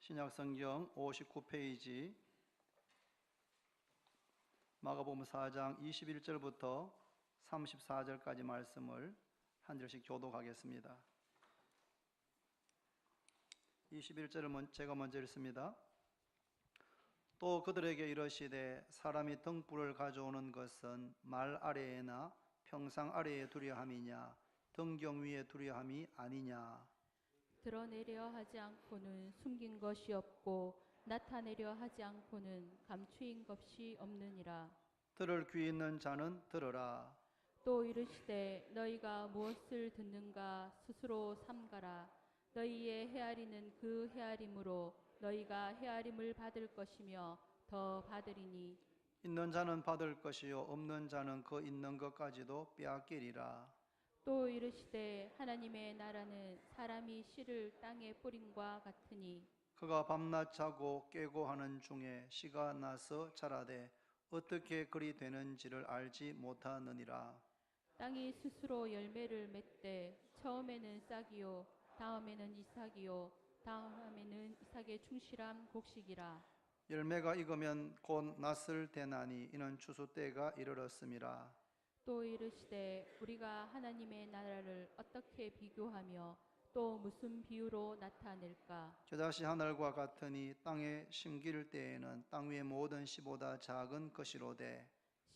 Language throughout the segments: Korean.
신약성경 59페이지 마가복음 4장 21절부터 34절까지 말씀을 한 절씩 교독하겠습니다. 21절을 제가 먼저 읽습니다. 또 그들에게 이르시되 사람이 등불을 가져오는 것은 말 아래에나 평상 아래에 두려 함이냐 등경 위에 두려 함이 아니냐. 드러내려 하지 않고는 숨긴 것이 없고 나타내려 하지 않고는 감추인 것이 없느니라. 들을 귀 있는 자는 들으라. 또 이르시되 너희가 무엇을 듣는가 스스로 삼가라. 너희의 헤아리는 그 헤아림으로 너희가 헤아림을 받을 것이며 더 받으리니 있는 자는 받을 것이요 없는 자는 그 있는 것까지도 빼앗기리라. 또 이르시되 하나님의 나라는 사람이 씨를 땅에 뿌림과 같으니 그가 밤낮 자고 깨고 하는 중에 씨가 나서 자라되 어떻게 그리 되는지를 알지 못하느니라. 땅이 스스로 열매를 맺되 처음에는 싹이요 다음에는 이삭이요 다음에는 이삭의 충실한 곡식이라. 열매가 익으면 곧 낫을 대나니 이는 추수 때가 이르렀음이라. 또 이르시되 우리가 하나님의 나라를 어떻게 비교하며 또 무슨 비유로 나타낼까? 겨자씨 하늘과 같으니 땅에 심길 때에는 땅 위의 모든 씨보다 작은 것이로되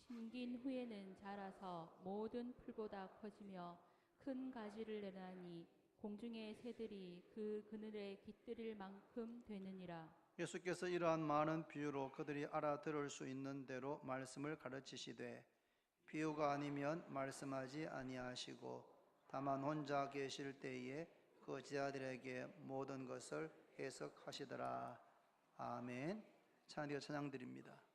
심긴 후에는 자라서 모든 풀보다 커지며 큰 가지를 내나니 공중의 새들이 그 그늘에 깃들일 만큼 되느니라. 예수께서 이러한 많은 비유로 그들이 알아들을 수 있는 대로 말씀을 가르치시되 비유가 아니면 말씀하지 아니하시고 다만 혼자 계실 때에 그 제자들에게 모든 것을 해석하시더라. 아멘. 찬양과 찬양드립니다.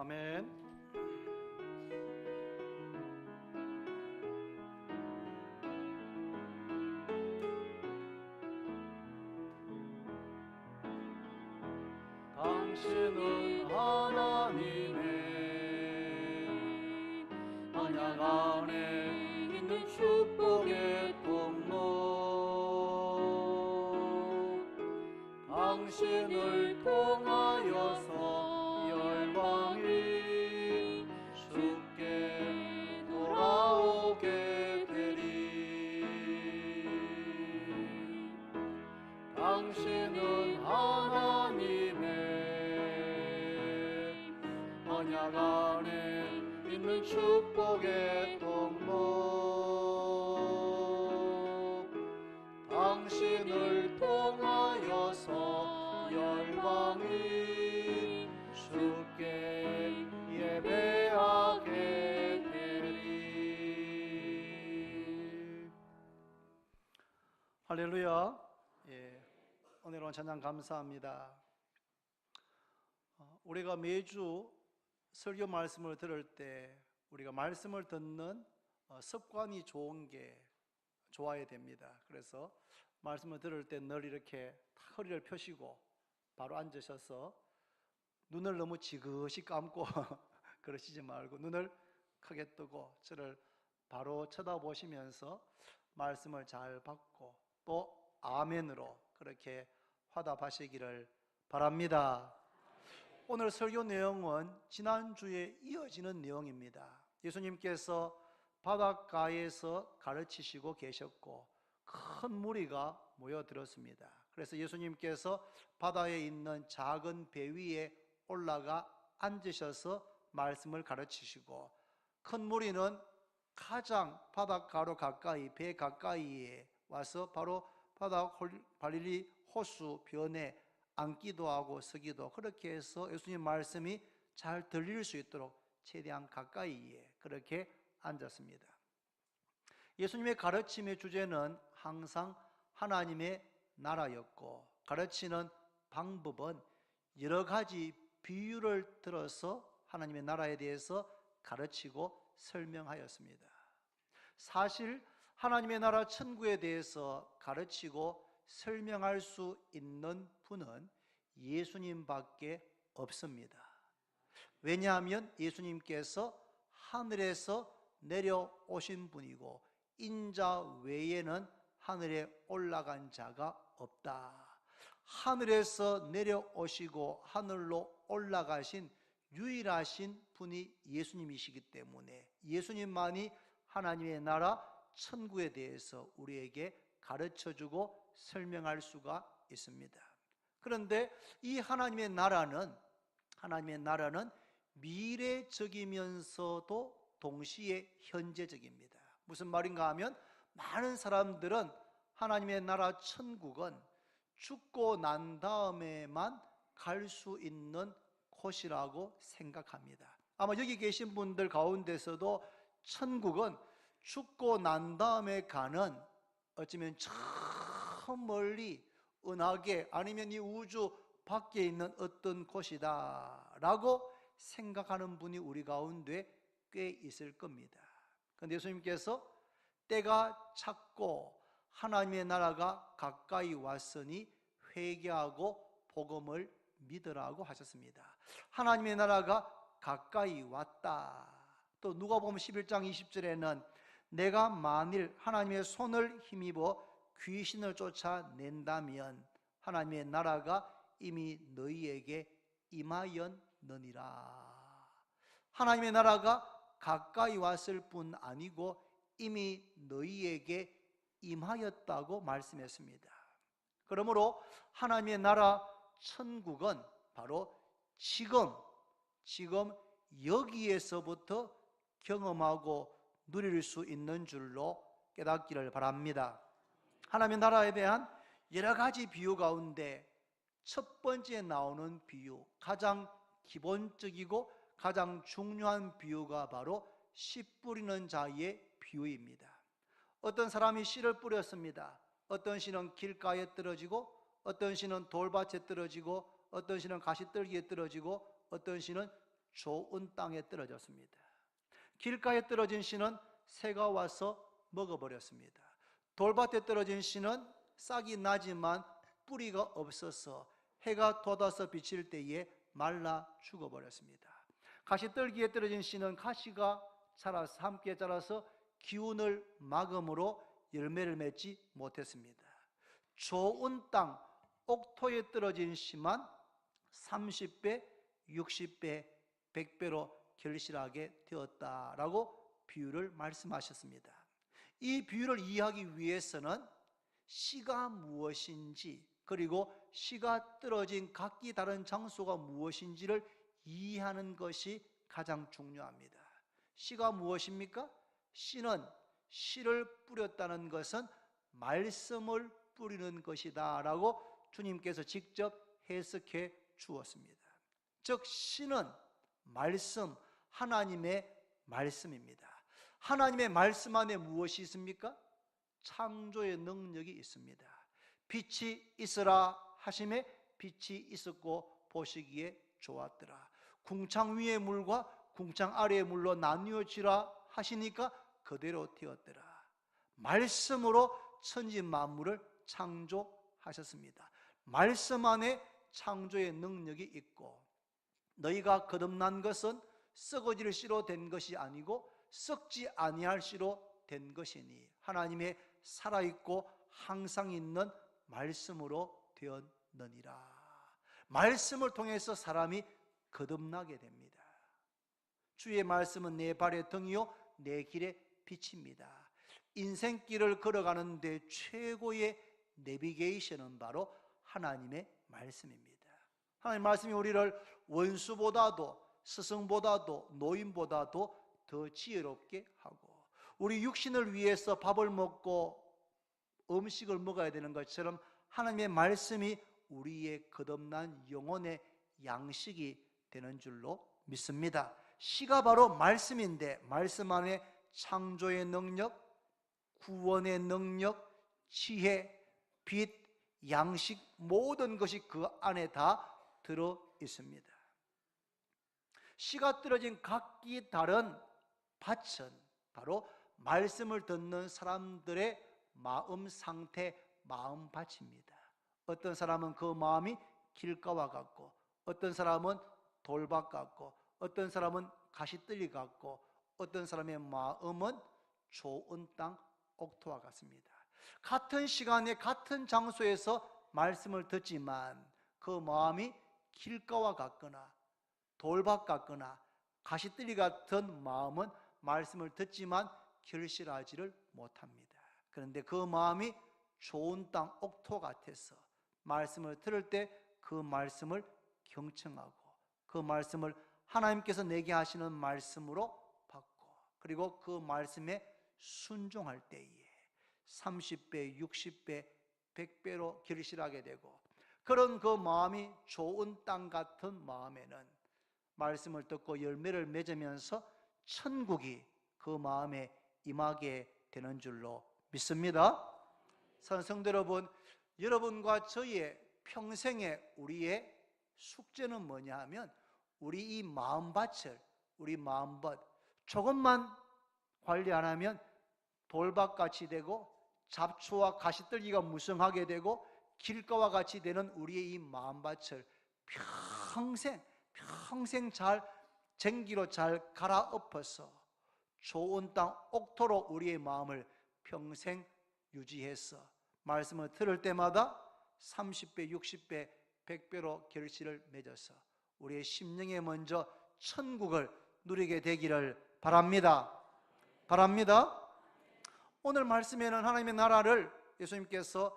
아멘. 당신은 하나님의 언약 안에 있는 축복의 통로. 당신을 통하여서 열방이 주께 돌아오게 되리. 당신은 하나님의 언약 안에 있는 축복의 통로 당신을 통하여서 열방이 주께 예배하게 되리. 할렐루야. 예, 오늘 찬양 감사합니다. 우리가 매주 설교 말씀을 들을 때 우리가 말씀을 듣는 습관이 좋은 게 좋아야 됩니다. 그래서 말씀을 들을 때 늘 이렇게 허리를 펴시고 바로 앉으셔서 눈을 너무 지그시 감고 그러시지 말고 눈을 크게 뜨고 저를 바로 쳐다보시면서 말씀을 잘 받고 또 아멘으로 그렇게 화답하시기를 바랍니다. 오늘 설교 내용은 지난주에 이어지는 내용입니다. 예수님께서 바닷가에서 가르치시고 계셨고 큰 무리가 모여들었습니다. 그래서 예수님께서 바다에 있는 작은 배 위에 올라가 앉으셔서 말씀을 가르치시고 큰 무리는 가장 바닷가로 가까이 배 가까이에 와서 바로 바다 갈릴리 호수 변에 앉기도 하고 서기도 그렇게 해서 예수님 말씀이 잘 들릴 수 있도록 최대한 가까이에 그렇게 앉았습니다. 예수님의 가르침의 주제는 항상 하나님의 나라였고 가르치는 방법은 여러 가지 비유를 들어서 하나님의 나라에 대해서 가르치고 설명하였습니다. 사실 하나님의 나라 천국에 대해서 가르치고 설명할 수 있는 분은 예수님밖에 없습니다. 왜냐하면 예수님께서 하늘에서 내려오신 분이고 인자 외에는 하늘에 올라간 자가 없다. 하늘에서 내려오시고 하늘로 올라가신 유일하신 분이 예수님이시기 때문에 예수님만이 하나님의 나라 천국에 대해서 우리에게 가르쳐주고 설명할 수가 있습니다. 그런데 이 하나님의 나라는 미래적이면서도 동시에 현재적입니다. 무슨 말인가 하면 많은 사람들은 하나님의 나라 천국은 죽고 난 다음에만 갈 수 있는 곳이라고 생각합니다. 아마 여기 계신 분들 가운데서도 천국은 죽고 난 다음에 가는 어쩌면 저 멀리 은하계 아니면 이 우주 밖에 있는 어떤 곳이다 라고 생각하는 분이 우리 가운데 꽤 있을 겁니다. 그런데 예수님께서 때가 찼고 하나님의 나라가 가까이 왔으니 회개하고 복음을 믿으라고 하셨습니다. 하나님의 나라가 가까이 왔다. 또 누가복음 11장 20절에는 내가 만일 하나님의 손을 힘입어 귀신을 쫓아낸다면 하나님의 나라가 이미 너희에게 임하였느니라. 하나님의 나라가 가까이 왔을 뿐 아니고 이미 너희에게 임하였다고 말씀했습니다. 그러므로 하나님의 나라 천국은 바로 지금 여기에서부터 경험하고 누릴 수 있는 줄로 깨닫기를 바랍니다. 하나님의 나라에 대한 여러 가지 비유 가운데 첫 번째 나오는 비유, 가장 기본적이고 가장 중요한 비유가 바로 씨 뿌리는 자의 비유입니다. 어떤 사람이 씨를 뿌렸습니다. 어떤 씨는 길가에 떨어지고 어떤 씨는 돌밭에 떨어지고 어떤 씨는 가시떨기에 떨어지고 어떤 씨는 좋은 땅에 떨어졌습니다. 길가에 떨어진 씨는 새가 와서 먹어버렸습니다. 돌밭에 떨어진 씨는 싹이 나지만 뿌리가 없어서 해가 돋아서 비칠 때에 말라 죽어버렸습니다. 가시떨기에 떨어진 씨는 가시가 자라서 함께 자라서 기운을 막음으로 열매를 맺지 못했습니다. 좋은 땅, 옥토에 떨어진 씨만 30배, 60배, 100배로 결실하게 되었다라고 비유를 말씀하셨습니다. 이 비유를 이해하기 위해서는 씨가 무엇인지 그리고 씨가 떨어진 각기 다른 장소가 무엇인지를 이해하는 것이 가장 중요합니다. 씨가 무엇입니까? 씨는 씨를 뿌렸다는 것은 말씀을 뿌리는 것이다 라고 주님께서 직접 해석해 주었습니다. 즉 씨는 말씀, 하나님의 말씀입니다. 하나님의 말씀 안에 무엇이 있습니까? 창조의 능력이 있습니다. 빛이 있으라 하심에 빛이 있었고 보시기에 좋았더라. 궁창 위의 물과 궁창 아래의 물로 나뉘어지라 하시니까 그대로 되었더라. 말씀으로 천지 만물을 창조하셨습니다. 말씀 안에 창조의 능력이 있고, 너희가 거듭난 것은 썩어질 씨로 된 것이 아니고 썩지 아니할 씨로 된 것이니 하나님의 살아있고 항상 있는 말씀으로 되었느니라. 말씀을 통해서 사람이 거듭나게 됩니다. 주의 말씀은 내 발의 등이요 내 길의 빛입니다. 인생길을 걸어가는데 최고의 내비게이션은 바로 하나님의 말씀입니다. 하나님의 말씀이 우리를 원수보다도 스승보다도 노인보다도 더 지혜롭게 하고, 우리 육신을 위해서 밥을 먹고 음식을 먹어야 되는 것처럼 하나님의 말씀이 우리의 거듭난 영혼의 양식이 되는 줄로 믿습니다. 씨가 바로 말씀인데 말씀 안에 창조의 능력, 구원의 능력, 지혜, 빛, 양식 모든 것이 그 안에 다 들어 있습니다. 씨가 떨어진 각기 다른 밭은 바로 말씀을 듣는 사람들의 마음 상태, 마음 밭입니다. 어떤 사람은 그 마음이 길가와 같고, 어떤 사람은 돌밭 같고, 어떤 사람은 가시떨리 같고, 어떤 사람의 마음은 좋은 땅 옥토와 같습니다. 같은 시간에 같은 장소에서 말씀을 듣지만 그 마음이 길가와 같거나 돌밭 같거나 가시떨리 같은 마음은 말씀을 듣지만 결실하지를 못합니다. 그런데 그 마음이 좋은 땅 옥토 같아서 말씀을 들을 때 그 말씀을 경청하고 그 말씀을 하나님께서 내게 하시는 말씀으로 받고, 그리고 그 말씀에 순종할 때에 30배, 60배, 100배로 결실하게 되고, 그런 그 마음이 좋은 땅 같은 마음에는 말씀을 듣고 열매를 맺으면서 천국이 그 마음에 임하게 되는 줄로 믿습니다. 사랑하는 성도 여러분, 여러분과 저희의 평생의 우리의 숙제는 뭐냐 하면, 우리 이 마음밭을, 우리 마음밭 조금만 관리 안 하면 돌밭같이 되고 잡초와 가시떨기가 무성하게 되고 길가와 같이 되는 우리의 이 마음밭을 평생 잘 쟁기로 잘 갈아엎어서 좋은 땅 옥토로 우리의 마음을 평생 유지해서 말씀을 들을 때마다 30배, 60배, 100배로 결실을 맺어서 우리의 심령에 먼저 천국을 누리게 되기를 바랍니다. 오늘 말씀에는 하나님의 나라를 예수님께서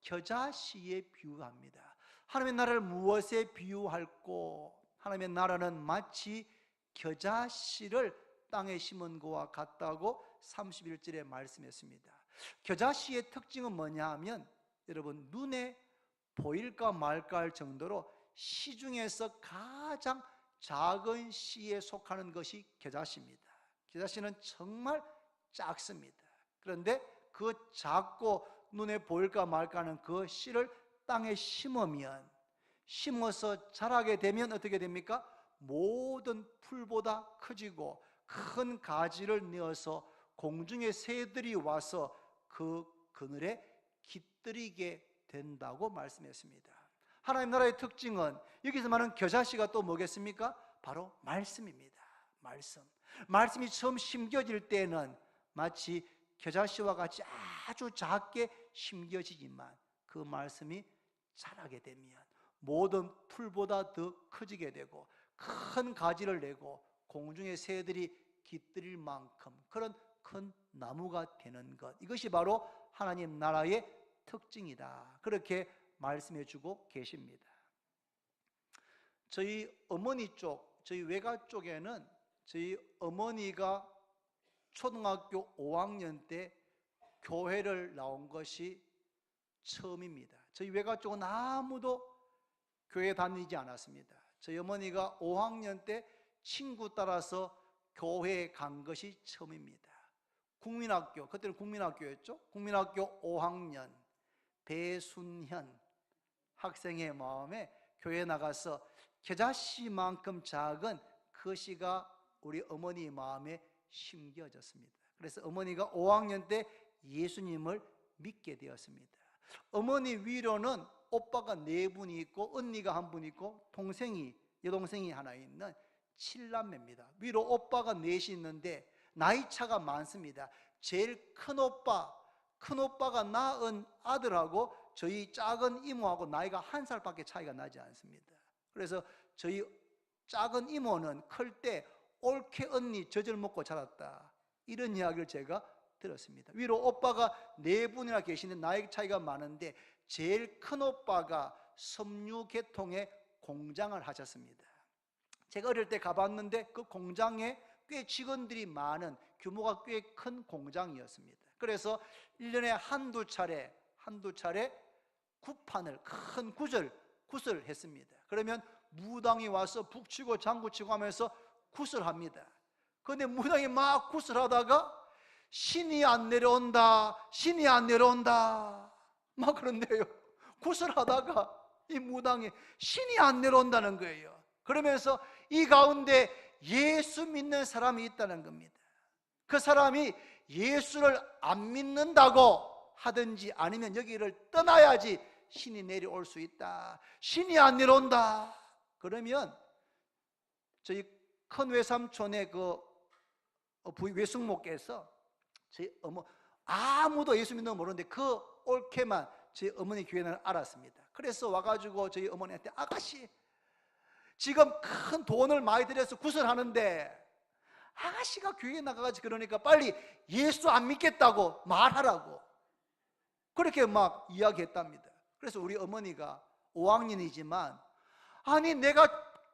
겨자씨에 비유합니다. 하나님의 나라를 무엇에 비유할꼬? 하나님의 나라는 마치 겨자씨를 땅에 심은 것과 같다고 31절에 말씀했습니다. 겨자씨의 특징은 뭐냐 하면, 여러분, 눈에 보일까 말까 할 정도로 씨 중에서 가장 작은 씨에 속하는 것이 겨자씨입니다. 겨자씨는 정말 작습니다. 그런데 그 작고 눈에 보일까 말까 하는 그 씨를 땅에 심어서 자라게 되면 어떻게 됩니까? 모든 풀보다 커지고 큰 가지를 내어서 공중의 새들이 와서 그 그늘에 깃들이게 된다고 말씀했습니다. 하나님 나라의 특징은, 여기서 말하는 겨자씨가 또 뭐겠습니까? 바로 말씀입니다. 말씀이 처음 심겨질 때는 마치 겨자씨와 같이 아주 작게 심겨지지만 그 말씀이 자라게 되면 모든 풀보다 더 커지게 되고 큰 가지를 내고 공중의 새들이 깃들일 만큼 그런 큰 나무가 되는 것, 이것이 바로 하나님 나라의 특징이다. 그렇게 말씀해 주고 계십니다. 저희 어머니 쪽, 저희 외가 쪽에는 저희 어머니가 초등학교 5학년 때 교회를 나온 것이 처음입니다. 저희 외가 쪽은 아무도 교회 다니지 않았습니다. 저희 어머니가 5학년 때 친구 따라서 교회에 간 것이 처음입니다. 국민학교, 그때는 국민학교였죠. 국민학교 5학년 배순현 학생의 마음에 교회에 나가서 겨자씨만큼 작은 그 씨가 우리 어머니의 마음에 심겨졌습니다. 그래서 어머니가 5학년 때 예수님을 믿게 되었습니다. 어머니 위로는 오빠가 4분이 있고 언니가 1분 있고 여동생이 하나 있는 7남매입니다. 위로 오빠가 4이 있는데 나이 차가 많습니다. 제일 큰 오빠가 낳은 아들하고 저희 작은 이모하고 나이가 1살밖에 차이가 나지 않습니다. 그래서 저희 작은 이모는 클 때 옳게 언니 젖을 먹고 자랐다, 이런 이야기를 제가 들었습니다. 위로 오빠가 4분이나 계시는데 나이 차이가 많은데 제일 큰 오빠가 섬유 계통의 공장을 하셨습니다. 제가 어릴 때 가봤는데 그 공장에 꽤 직원들이 많은, 규모가 꽤 큰 공장이었습니다. 그래서 1년에 한두 차례 굿판을, 큰 굿을 했습니다. 그러면 무당이 와서 북치고 장구치고 하면서 굿을 합니다. 그런데 무당이 막 굿을 하다가 신이 안 내려온다 막 그런데요, 굿을 하다가 이 무당이 신이 안 내려온다는 거예요. 그러면서 이 가운데 예수 믿는 사람이 있다는 겁니다. 그 사람이 예수를 안 믿는다고 하든지 아니면 여기를 떠나야지 신이 내려올 수 있다, 신이 안 내려온다 그러면 저희 큰 외삼촌의 그 외숙모께서 저희 아무도 예수 믿는 거 모르는데 그 옳게만 저희 어머니 교회는 알았습니다. 그래서 와가지고 저희 어머니한테, 아가씨 지금 큰 돈을 많이 들여서 굿을 하는데 아가씨가 교회에 나가가지고 그러니까 빨리 예수 안 믿겠다고 말하라고 그렇게 막 이야기했답니다. 그래서 우리 어머니가 5학년이지만 아니 내가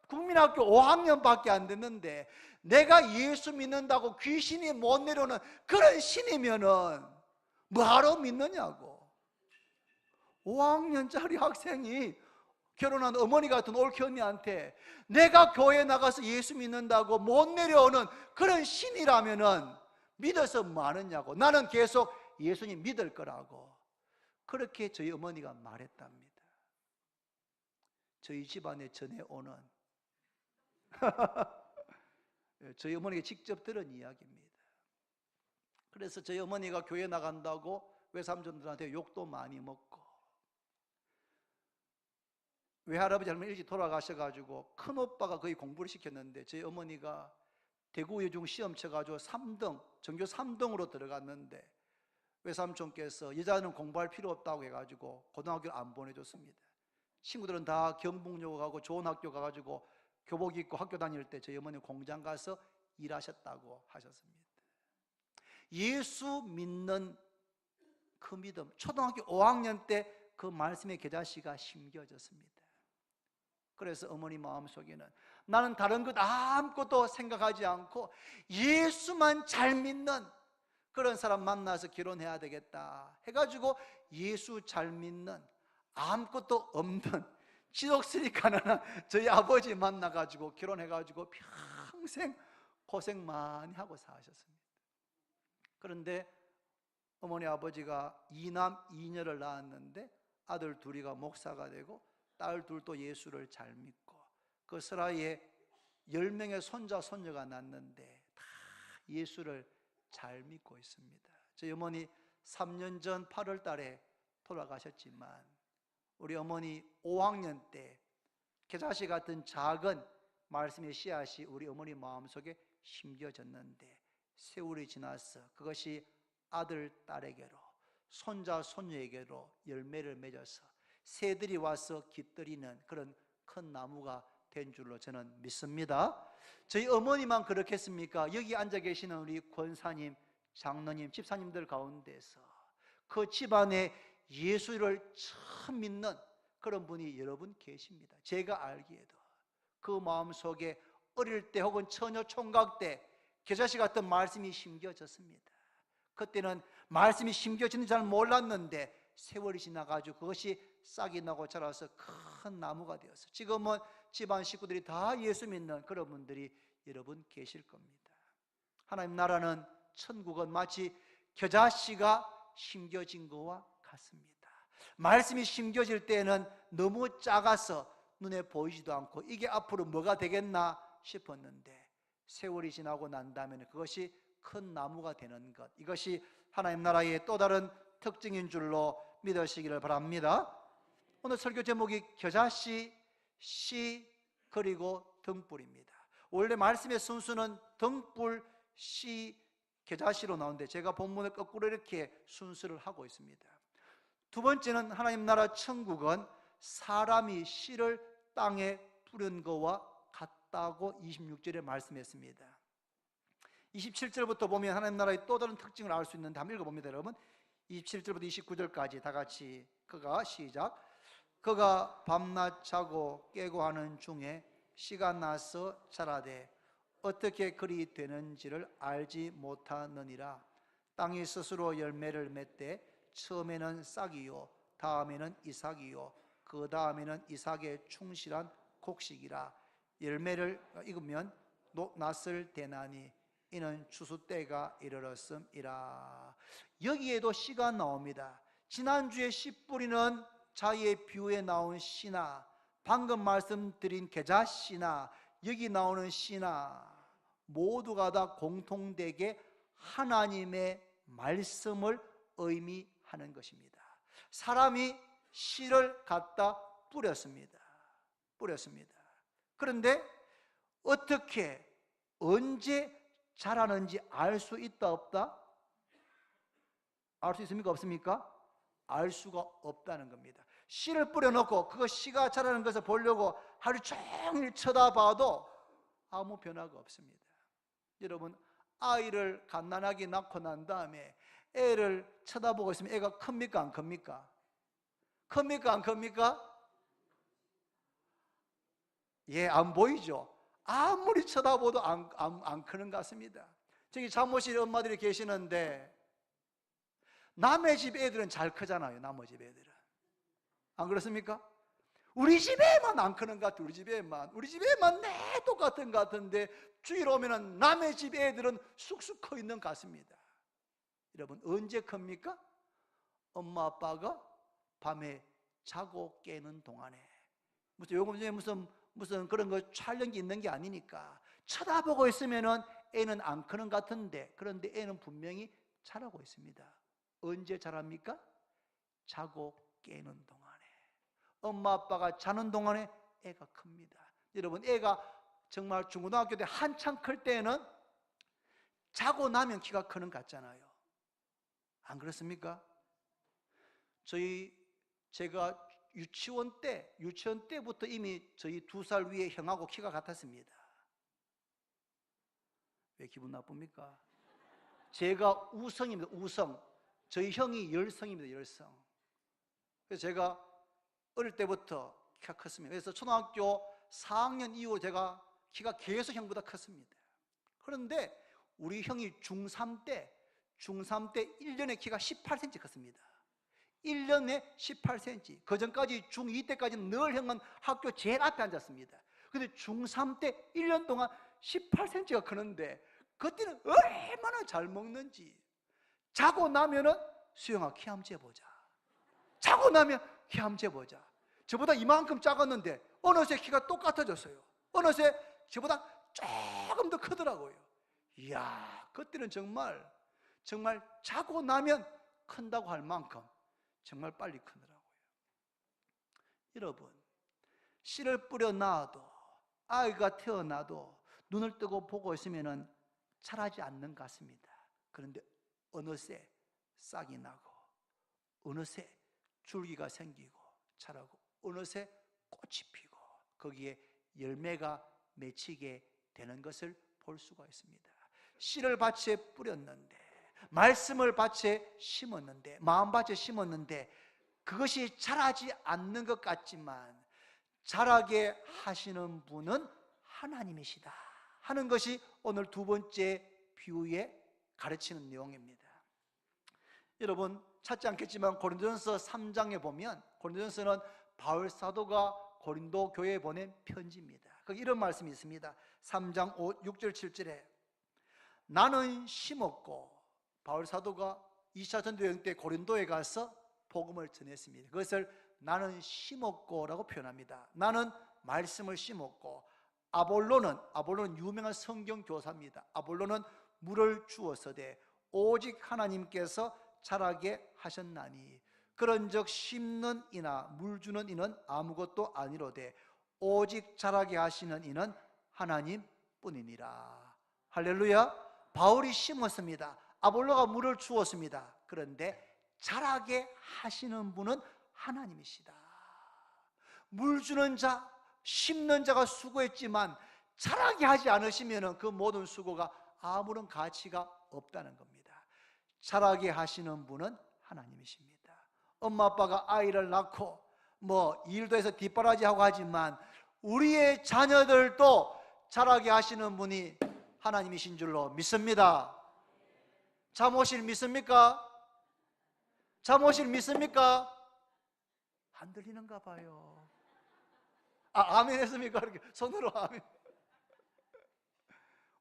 국민학교 5학년밖에 안 됐는데 내가 예수 믿는다고 귀신이 못 내려오는 그런 신이면은 뭐하러 믿느냐고. 5학년짜리 학생이 결혼한 어머니 같은 옳게 언니한테 내가 교회에 나가서 예수 믿는다고 못 내려오는 그런 신이라면은 믿어서 뭐 하느냐고, 나는 계속 예수님 믿을 거라고 그렇게 저희 어머니가 말했답니다. 저희 집안에 전해오는 저희 어머니가 직접 들은 이야기입니다. 그래서 저희 어머니가 교회 나간다고 외삼촌들한테 욕도 많이 먹고, 외할아버지 할머니 일찍 돌아가셔가지고 큰 오빠가 거의 공부를 시켰는데 저희 어머니가 대구 여중 시험 쳐가지고 3등, 전교 3등으로 들어갔는데 외삼촌께서 여자는 공부할 필요 없다고 해가지고 고등학교를 안 보내줬습니다. 친구들은 다 경북여고 가고 좋은 학교 가가지고 교복 입고 학교 다닐 때 저희 어머니 공장 가서 일하셨다고 하셨습니다. 예수 믿는 그 믿음, 초등학교 5학년 때 그 말씀의 겨자씨가 심겨졌습니다. 그래서 어머니 마음속에는 나는 다른 것 아무것도 생각하지 않고 예수만 잘 믿는 그런 사람 만나서 결혼해야 되겠다 해가지고 예수 잘 믿는 아무것도 없는 지독스리 가난한 저희 아버지 만나가지고 결혼해가지고 평생 고생 많이 하고 사셨습니다. 그런데 어머니 아버지가 2남 2녀를 낳았는데 아들 2이가 목사가 되고 딸 2도 예수를 잘 믿고 그 사이에 10명의 손자 손녀가 낳았는데 다 예수를 잘 믿고 있습니다. 저희 어머니 3년 전 8월 달에 돌아가셨지만 우리 어머니 5학년 때 겨자씨 같은 작은 말씀의 씨앗이 우리 어머니 마음속에 심겨졌는데 세월이 지나서 그것이 아들, 딸에게로 손자, 손녀에게로 열매를 맺어서 새들이 와서 깃들이는 그런 큰 나무가 된 줄로 저는 믿습니다. 저희 어머니만 그렇겠습니까? 여기 앉아 계시는 우리 권사님, 장로님, 집사님들 가운데서 그 집안에 예수를 처음 믿는 그런 분이 여러분 계십니다. 제가 알기에도 그 마음속에 어릴 때 혹은 처녀 총각 때 겨자씨 같은 말씀이 심겨졌습니다. 그때는 말씀이 심겨지는 줄 몰랐는데 세월이 지나가지고 그것이 싹이 나고 자라서 큰 나무가 되어서 지금은 집안 식구들이 다 예수 믿는 그런 분들이 여러분 계실 겁니다. 하나님 나라는 천국은 마치 겨자씨가 심겨진 것과 같습니다. 말씀이 심겨질 때는 너무 작아서 눈에 보이지도 않고 이게 앞으로 뭐가 되겠나 싶었는데 세월이 지나고 난 다음에는 그것이 큰 나무가 되는 것, 이것이 하나님 나라의 또 다른 특징인 줄로 믿으시기를 바랍니다. 오늘 설교 제목이 겨자씨, 씨, 그리고 등불입니다. 원래 말씀의 순서는 등불, 씨, 겨자씨로 나오는데 제가 본문을 거꾸로 이렇게 순서를 하고 있습니다. 두 번째는 하나님 나라 천국은 사람이 씨를 땅에 뿌린 것과 같다고 26절에 말씀했습니다. 27절부터 보면 하나님 나라의 또 다른 특징을 알 수 있는데 한번 읽어봅니다. 여러분 27절부터 29절까지 다 같이 그가 시작. 그가 밤낮 자고 깨고 하는 중에 씨가 나서 자라되 어떻게 그리 되는지를 알지 못하느니라. 땅이 스스로 열매를 맺되 처음에는 싹이요 다음에는 이삭이요 그 다음에는 이삭의 충실한 곡식이라. 열매를 익으면 낫을 대나니 이는 추수 때가 이르렀음이라. 여기에도 씨가 나옵니다. 지난주에 씨 뿌리는 자의 비유에 나온 씨나 방금 말씀드린 겨자씨나 여기 나오는 씨나 모두가 다 공통되게 하나님의 말씀을 의미하는 것입니다. 사람이 씨를 갖다 뿌렸습니다. 그런데 어떻게 언제 자라는지 알 수 있다 없다? 알 수 있습니까 없습니까? 알 수가 없다는 겁니다. 씨를 뿌려놓고 그 씨가 자라는 것을 보려고 하루 종일 쳐다봐도 아무 변화가 없습니다. 여러분 아이를 갓난아기 낳고 난 다음에 애를 쳐다보고 있으면 애가 큽니까 안 큽니까? 큽니까 안 큽니까? 예, 안 보이죠? 아무리 쳐다봐도 안 크는 것 같습니다. 저기 사무실에 엄마들이 계시는데 남의 집 애들은 잘 크잖아요. 남의 집 애들은 안 그렇습니까? 우리 집에만 안 크는 것 같아요. 우리 집에만 내 똑같은 것 같은데 주일 오면은 남의 집 애들은 쑥쑥 커 있는 것 같습니다. 여러분 언제 큽니까? 엄마 아빠가 밤에 자고 깨는 동안에. 요즘 무슨 그런 거 촬영기 있는 게 아니니까 쳐다보고 있으면은 애는 안 크는 것 같은데 그런데 애는 분명히 자라고 있습니다. 언제 자랍니까? 자고 깨는 동안에. 엄마 아빠가 자는 동안에 애가 큽니다. 여러분 애가 정말 중고등학교 때 한창 클 때는 자고 나면 키가 크는 것 같잖아요. 안 그렇습니까? 제가 유치원 때부터 이미 저희 2살 위에 형하고 키가 같았습니다. 왜 기분 나쁩니까? 제가 우성입니다. 우성. 저희 형이 열성입니다. 열성. 그래서 제가 어릴 때부터 키가 컸습니다. 그래서 초등학교 4학년 이후 제가 키가 계속 형보다 컸습니다. 그런데 우리 형이 중3 때 1년에 키가 18cm 컸습니다. 1년에 18cm. 그 전까지 중2 때까지는 늘 형은 학교 제일 앞에 앉았습니다. 근데 중3 때 1년 동안 18cm가 크는데 그때는 얼마나 잘 먹는지. 자고 나면은 수영아 키 한번 재보자. 자고 나면 키 한번 재보자. 저보다 이만큼 작았는데 어느새 키가 똑같아졌어요. 어느새 저보다 조금 더 크더라고요. 이야, 그때는 정말 자고 나면 큰다고 할 만큼 정말 빨리 크더라고요. 여러분, 씨를 뿌려 놔도 아이가 태어나도 눈을 뜨고 보고 있으면 자라지 않는 것 같습니다. 그런데 어느새 싹이 나고 어느새 줄기가 생기고 자라고 어느새 꽃이 피고 거기에 열매가 맺히게 되는 것을 볼 수가 있습니다. 씨를 밭에 뿌렸는데 말씀을 밭에 심었는데 마음밭에 심었는데 그것이 자라지 않는 것 같지만 자라게 하시는 분은 하나님이시다 하는 것이 오늘 두 번째 비유에 가르치는 내용입니다. 여러분 찾지 않겠지만 고린도전서 3장에 보면, 고린도전서는 바울 사도가 고린도 교회에 보낸 편지입니다. 거기 이런 말씀이 있습니다. 3장 6절 7절에 나는 심었고, 바울 사도가 2차 전도 여행 때 고린도에 가서 복음을 전했습니다. 그것을 나는 심었고 라고 표현합니다. 나는 말씀을 심었고, 아볼로는 유명한 성경 교사입니다. 아볼로는 물을 주었으되 오직 하나님께서 자라게 하셨나니 그런즉 심는 이나 물 주는 이는 아무것도 아니로되 오직 자라게 하시는 이는 하나님뿐이니라. 할렐루야. 바울이 심었습니다. 아볼로가 물을 주었습니다. 그런데 자라게 하시는 분은 하나님이시다. 물 주는 자, 심는 자가 수고했지만 자라게 하지 않으시면 그 모든 수고가 아무런 가치가 없다는 겁니다. 자라게 하시는 분은 하나님이십니다. 엄마 아빠가 아이를 낳고 일도 해서 뒷바라지하고 하지만 우리의 자녀들도 자라게 하시는 분이 하나님이신 줄로 믿습니다. 잠 오실 믿습니까? 잠 오실 믿습니까? 안 들리는가 봐요. 아멘 했습니까? 이렇게 손으로 아멘.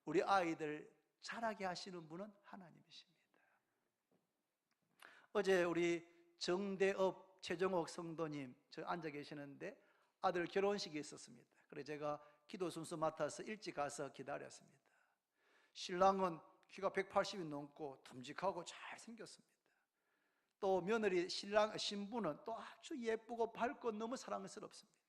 우리 아이들 자라게 하시는 분은 하나님이십니다. 어제 우리 정대업 최정옥 성도님 저 앉아 계시는데 아들 결혼식이 있었습니다. 그래서 제가 기도 순서 맡아서 일찍 가서 기다렸습니다. 신랑은 키가 180이 넘고 듬직하고 잘생겼습니다. 또 며느리 신부는 또 아주 예쁘고 밝고 너무 사랑스럽습니다.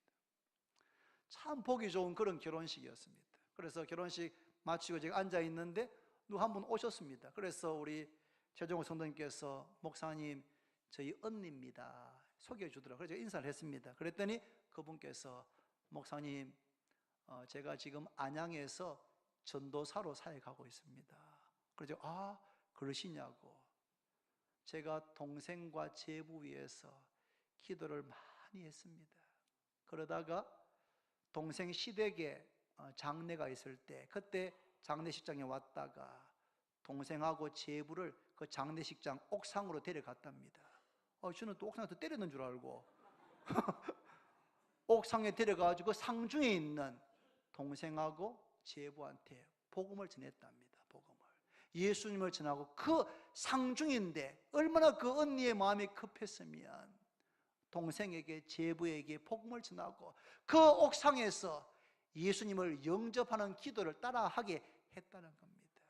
참 보기 좋은 그런 결혼식이었습니다. 그래서 결혼식 마치고 제가 앉아 있는데 누가 한 분 오셨습니다. 그래서 우리 최정호 성도님께서 목사님 저희 언니입니다 소개해 주더라고요. 그래서 제가 인사를 했습니다. 그랬더니 그분께서 목사님 제가 지금 안양에서 전도사로 사역하고 있습니다. 그래서 그러시냐고. 제가 동생과 제부 위해서 기도를 많이 했습니다. 그러다가 동생 시댁에 장례가 있을 때 그때 장례식장에 왔다가 동생하고 제부를 그 장례식장 옥상으로 데려갔답니다. 저는 또 옥상에서 때리는 줄 알고 옥상에 데려가가지고 상중에 있는 동생하고 제부한테 복음을 전했답니다. 복음을, 예수님을 전하고 그 상중인데 얼마나 그 언니의 마음이 급했으면 동생에게 제부에게 복음을 전하고 그 옥상에서 예수님을 영접하는 기도를 따라하게 했다는 겁니다.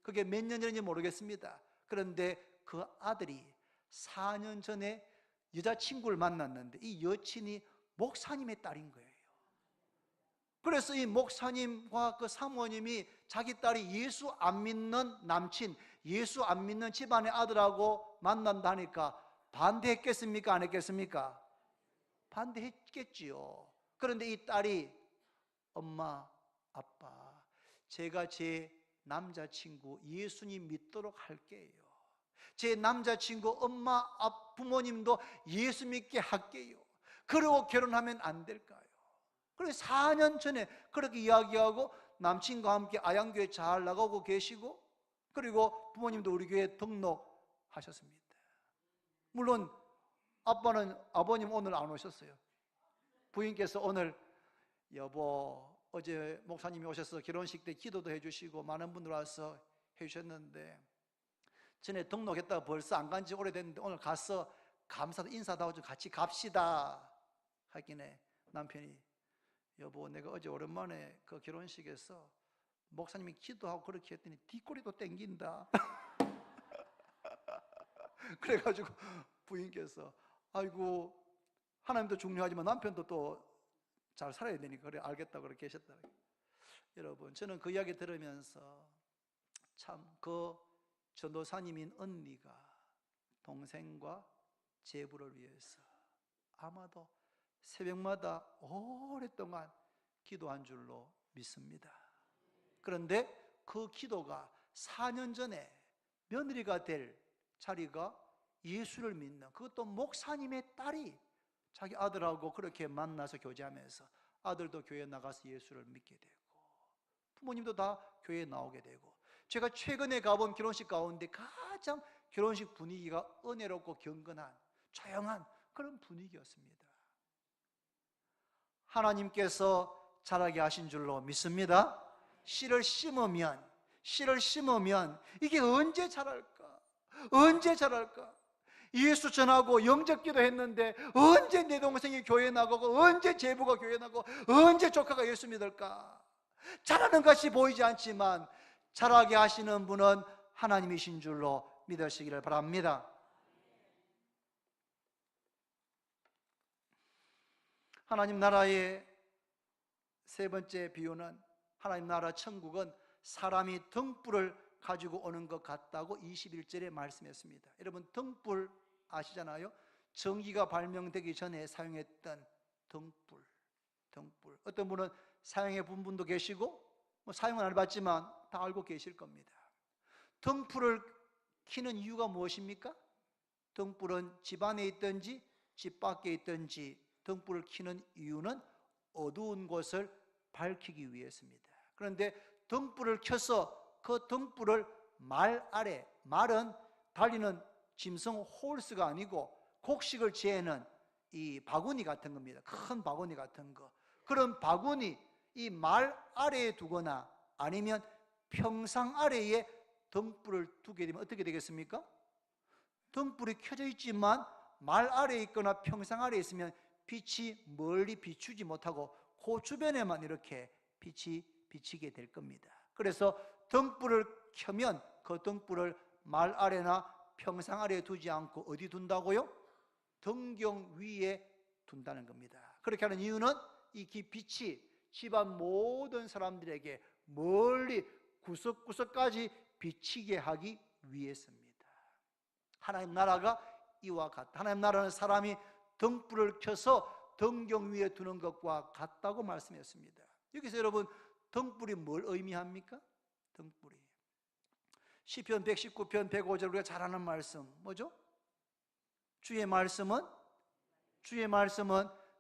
그게 몇 년 전인지 모르겠습니다. 그런데 그 아들이 4년 전에 여자친구를 만났는데 이 여친이 목사님의 딸인 거예요. 그래서 이 목사님과 그 사모님이 자기 딸이 예수 안 믿는 남친, 예수 안 믿는 집안의 아들하고 만난다니까 반대했겠습니까? 안 했겠습니까? 반대했겠지요. 그런데 이 딸이 엄마, 아빠, 제가 제 남자친구 예수님 믿도록 할게요. 제 남자친구 엄마, 부모님도 예수 믿게 할게요. 그러고 결혼하면 안 될까요? 그래서 4년 전에 그렇게 이야기하고 남친과 함께 아양교회 잘 나가고 계시고 그리고 부모님도 우리 교회에 등록하셨습니다. 물론 아버님 오늘 안 오셨어요. 부인께서 오늘 여보 어제 목사님이 오셔서 결혼식 때 기도도 해주시고 많은 분들 와서 해주셨는데 전에 등록했다가 벌써 안 간 지 오래됐는데 오늘 가서 감사도 인사도 하고 좀 같이 갑시다 하기네 남편이 여보 내가 어제 오랜만에 그 결혼식에서 목사님이 기도하고 그렇게 했더니 뒷꼬리도 땡긴다. 그래가지고 부인께서 아이고 하나님도 중요하지만 남편도 또 잘 살아야 되니까 그래 알겠다고 그렇게 하셨다. 여러분 저는 그 이야기 들으면서 참 그 전도사님인 언니가 동생과 제부를 위해서 아마도 새벽마다 오랫동안 기도한 줄로 믿습니다. 그런데 그 기도가 4년 전에 며느리가 될 자리가 예수를 믿는, 그것도 목사님의 딸이 자기 아들하고 그렇게 만나서 교제하면서 아들도 교회에 나가서 예수를 믿게 되고 부모님도 다 교회에 나오게 되고, 제가 최근에 가본 결혼식 가운데 가장 결혼식 분위기가 은혜롭고 경건한 조용한 그런 분위기였습니다. 하나님께서 자라게 하신 줄로 믿습니다. 씨를 심으면 이게 언제 자랄까? 언제 자랄까? 예수 전하고 영접기도 했는데 언제 내 동생이 교회 나가고 언제 제부가 교회 나가고 언제 조카가 예수 믿을까? 자라는 것이 보이지 않지만 자라게 하시는 분은 하나님이신 줄로 믿으시기를 바랍니다. 하나님 나라의 세 번째 비유는, 하나님 나라 천국은 사람이 등불을 가지고 오는 것 같다고 21절에 말씀했습니다. 여러분, 등불 아시잖아요? 전기가 발명되기 전에 사용했던 등불. 어떤 분은 사용해 본 분도 계시고 사용은 안 해봤지만 다 알고 계실 겁니다. 등불을 켜는 이유가 무엇입니까? 등불은 집 안에 있든지 집 밖에 있든지 등불을 켜는 이유는 어두운 곳을 밝히기 위해서입니다. 그런데 등불을 켜서 그 등불을 말 아래, 말은 달리는 짐승 홀스가 아니고 곡식을 재는 이 바구니 같은 겁니다. 큰 바구니 같은 거. 그런 바구니, 이 말 아래에 두거나 아니면 평상 아래에 등불을 두게 되면 어떻게 되겠습니까? 등불이 켜져 있지만 말 아래에 있거나 평상 아래에 있으면 빛이 멀리 비추지 못하고 그 주변에만 이렇게 빛이 비치게 될 겁니다. 그래서 등불을 켜면 그 등불을 말 아래나 평상 아래에 두지 않고 어디 둔다고요? 등경 위에 둔다는 겁니다. 그렇게 하는 이유는 이 빛이 집안 모든 사람들에게 멀리 구석구석까지 비치게 하기 위해서입니다. 하나님 나라가 이와 같다. 하나님 나라는 사람이 등불을 켜서 등경 위에 두는 것과 같다고 말씀했습니다. 여기서 여러분, 등불이 뭘 의미합니까? 등불이 시편 119편 105절 우리가 잘 아는 말씀 뭐죠? 주의 말씀은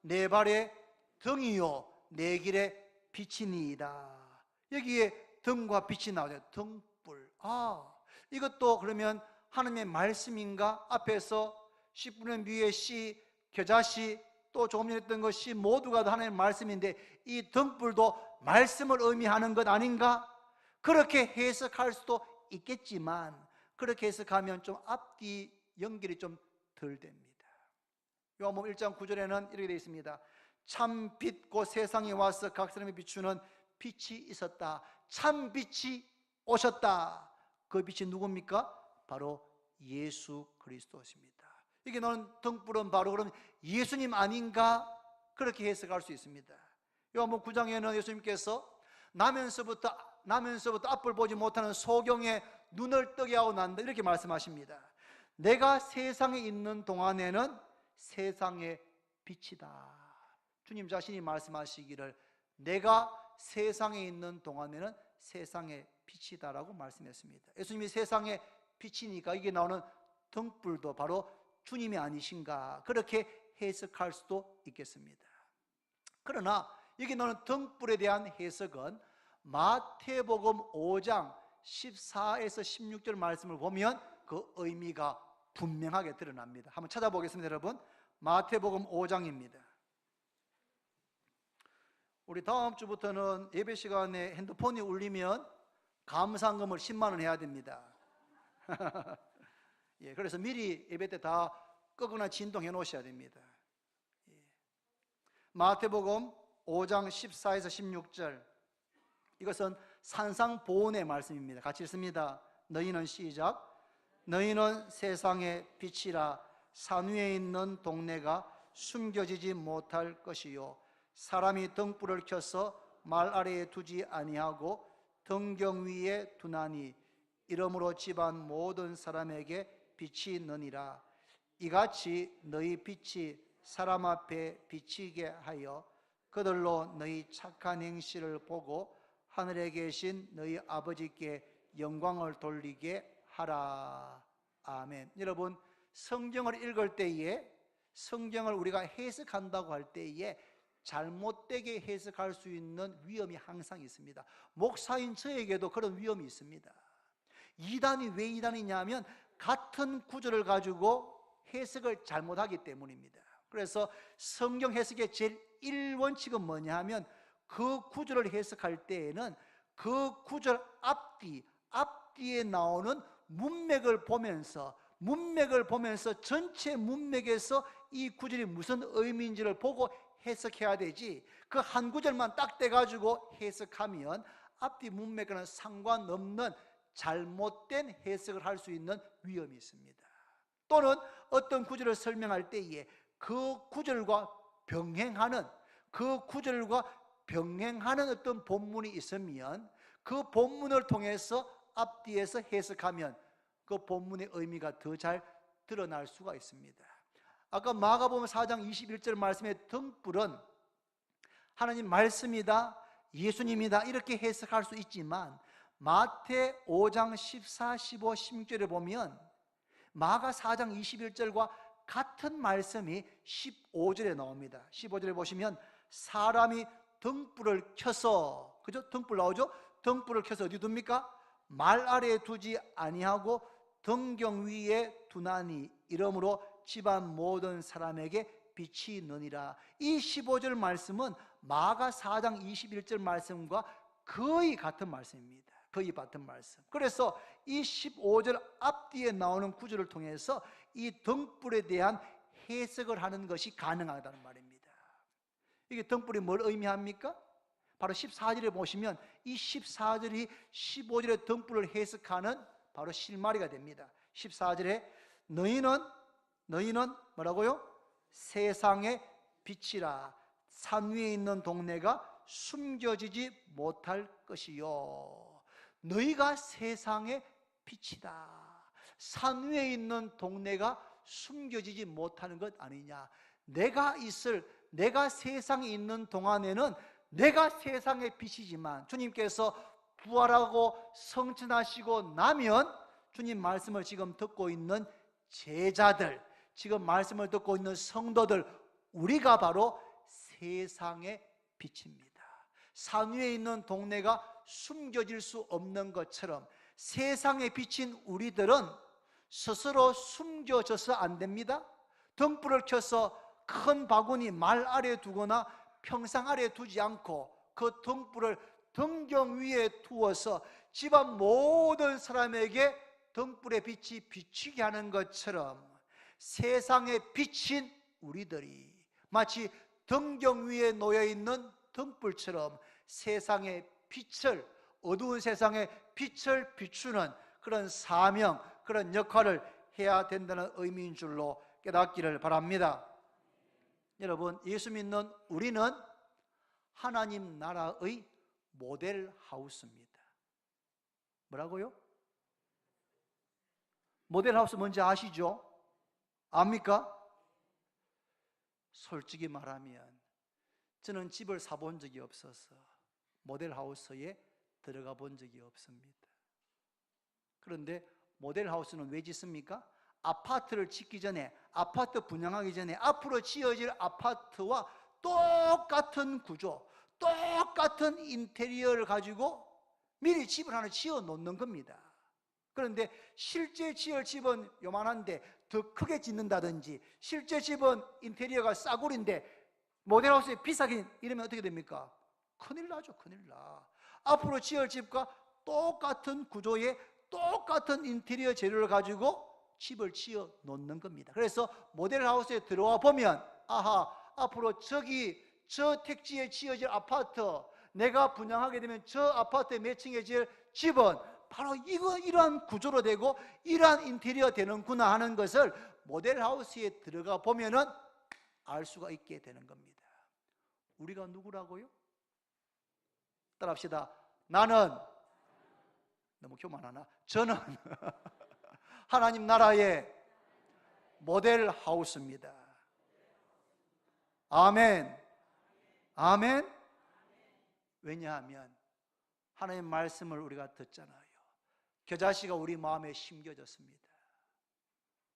내 발의 등이요 내 길의 빛이니이다. 여기에 등과 빛이 나오죠. 등불. 이것도 그러면 하나님의 말씀인가? 앞에서 씨뿌는 위에 씨, 겨자씨, 또 조금 전에 했던 것이 모두가 다 하나님의 말씀인데 이 등불도 말씀을 의미하는 것 아닌가? 그렇게 해석할 수도 있겠지만 그렇게 해석하면 좀 앞뒤 연결이 좀 덜 됩니다. 요한복음 1장 9절에는 이렇게 되어 있습니다. 참 빛 곧 세상에 와서 각 사람에 비추는 빛이 있었다. 참 빛이 오셨다. 그 빛이 누굽니까? 바로 예수 그리스도십니다. 이게 나오는 등불은 바로 그럼 예수님 아닌가? 그렇게 해석할 수 있습니다. 요한복음 9장에는 예수님께서 나면서부터 앞을 보지 못하는 소경의 눈을 뜨게 하고 난다 이렇게 말씀하십니다. 내가 세상에 있는 동안에는 세상의 빛이다. 주님 자신이 말씀하시기를 내가 세상에 있는 동안에는 세상의 빛이다라고 말씀했습니다. 예수님이 세상의 빛이니까 이게 나오는 등불도 바로 주님이 아니신가 그렇게 해석할 수도 있겠습니다. 그러나 여기 나오는 등불에 대한 해석은 마태복음 5장 14에서 16절 말씀을 보면 그 의미가 분명하게 드러납니다. 한번 찾아보겠습니다. 여러분, 마태복음 5장입니다. 우리 다음 주부터는 예배 시간에 핸드폰이 울리면 감상금을 10만 원 해야 됩니다. 예, 그래서 미리 예배 때 다 끄거나 진동해 놓으셔야 됩니다. 예. 마태복음 5장 14에서 16절 이것은 산상보훈의 말씀입니다. 같이 읽습니다. 너희는 시작. 너희는 세상의 빛이라. 산 위에 있는 동네가 숨겨지지 못할 것이요 사람이 등불을 켜서 말 아래에 두지 아니하고 등경 위에 두나니 이러므로 집안 모든 사람에게 빛이 있느니라. 이같이 너희 빛이 사람 앞에 비치게 하여 그들로 너희 착한 행실을 보고 하늘에 계신 너희 아버지께 영광을 돌리게 하라. 아멘. 여러분, 성경을 읽을 때에, 성경을 우리가 해석한다고 할 때에 잘못되게 해석할 수 있는 위험이 항상 있습니다. 목사인 저에게도 그런 위험이 있습니다. 이단이 왜 이단이냐면 같은 구절을 가지고 해석을 잘못하기 때문입니다. 그래서 성경 해석의 제일 1원칙은 뭐냐 하면 그 구절을 해석할 때에는 그 구절 앞뒤에 나오는 문맥을 보면서 전체 문맥에서 이 구절이 무슨 의미인지를 보고 해석해야 되지, 그 한 구절만 딱 떼가지고 해석하면 앞뒤 문맥과는 상관없는 잘못된 해석을 할 수 있는 위험이 있습니다. 또는 어떤 구절을 설명할 때에 그 구절과 병행하는 어떤 본문이 있으면 그 본문을 통해서 앞뒤에서 해석하면 그 본문의 의미가 더 잘 드러날 수가 있습니다. 아까 마가복음 4장 21절 말씀의 등불은 하나님 말씀이다, 예수님이다 이렇게 해석할 수 있지만 마태 5장 14, 15, 16절에 보면 마가 4장 21절과 같은 말씀이 15절에 나옵니다. 15절에 보시면 사람이 등불을 켜서, 그죠? 등불 나오죠? 등불을 켜서 어디 둡니까? 말 아래에 두지 아니하고 등경 위에 두나니 이러므로 집안 모든 사람에게 빛이 느니라. 이 15절 말씀은 마가 4장 21절 말씀과 거의 같은 말씀입니다. 거의 같은 말씀. 그래서 이 15절 앞뒤에 나오는 구절을 통해서 이 등불에 대한 해석을 하는 것이 가능하다는 말입니다. 이게 등불이 뭘 의미합니까? 바로 14절에 보시면 이 14절이 15절의 등불을 해석하는 바로 실마리가 됩니다. 14절에 너희는 뭐라고요? 세상의 빛이라. 산 위에 있는 동네가 숨겨지지 못할 것이요. 너희가 세상의 빛이다. 산 위에 있는 동네가 숨겨지지 못하는 것 아니냐. 내가 세상에 있는 동안에는 내가 세상의 빛이지만 주님께서 부활하고 성천하시고 나면 주님 말씀을 지금 듣고 있는 제자들, 지금 말씀을 듣고 있는 성도들, 우리가 바로 세상의 빛입니다. 산 위에 있는 동네가 숨겨질 수 없는 것처럼 세상에 비친 우리들은 스스로 숨겨져서 안 됩니다. 등불을 켜서 큰 바구니 말 아래에 두거나 평상 아래에 두지 않고 그 등불을 등경 위에 두어서 집안 모든 사람에게 등불의 빛이 비추게 하는 것처럼 세상에 비친 우리들이 마치 등경 위에 놓여있는 등불처럼 세상의 빛을, 어두운 세상의 빛을 비추는 그런 사명, 그런 역할을 해야 된다는 의미인 줄로 깨닫기를 바랍니다. 여러분, 예수 믿는 우리는 하나님 나라의 모델 하우스입니다. 뭐라고요? 모델 하우스 뭔지 아시죠? 압니까? 솔직히 말하면 저는 집을 사본 적이 없어서 모델 하우스에 들어가 본 적이 없습니다. 그런데 모델 하우스는 왜 짓습니까? 아파트를 짓기 전에, 아파트 분양하기 전에 앞으로 지어질 아파트와 똑같은 구조, 똑같은 인테리어를 가지고 미리 집을 하나 지어 놓는 겁니다. 그런데 실제 지을 집은 요만한데 더 크게 짓는다든지, 실제 집은 인테리어가 싸구려인데 모델하우스에 비싸긴 이러면 어떻게 됩니까? 큰일 나죠. 큰일 나. 앞으로 지을 집과 똑같은 구조의 똑같은 인테리어 재료를 가지고 집을 지어 놓는 겁니다. 그래서 모델하우스에 들어와 보면 아하, 앞으로 저 택지에 지어질 아파트, 내가 분양하게 되면 저 아파트에 매칭해 질 집은 바로 이러한 구조로 되고 이러한 인테리어 되는구나 하는 것을 모델하우스에 들어가 보면은 알 수가 있게 되는 겁니다. 우리가 누구라고요? 따라합시다. 나는, 너무 교만하나? 저는 하나님 나라의 모델 하우스입니다. 아멘. 아멘. 왜냐하면 하나님 말씀을 우리가 듣잖아요. 겨자씨가 우리 마음에 심겨졌습니다.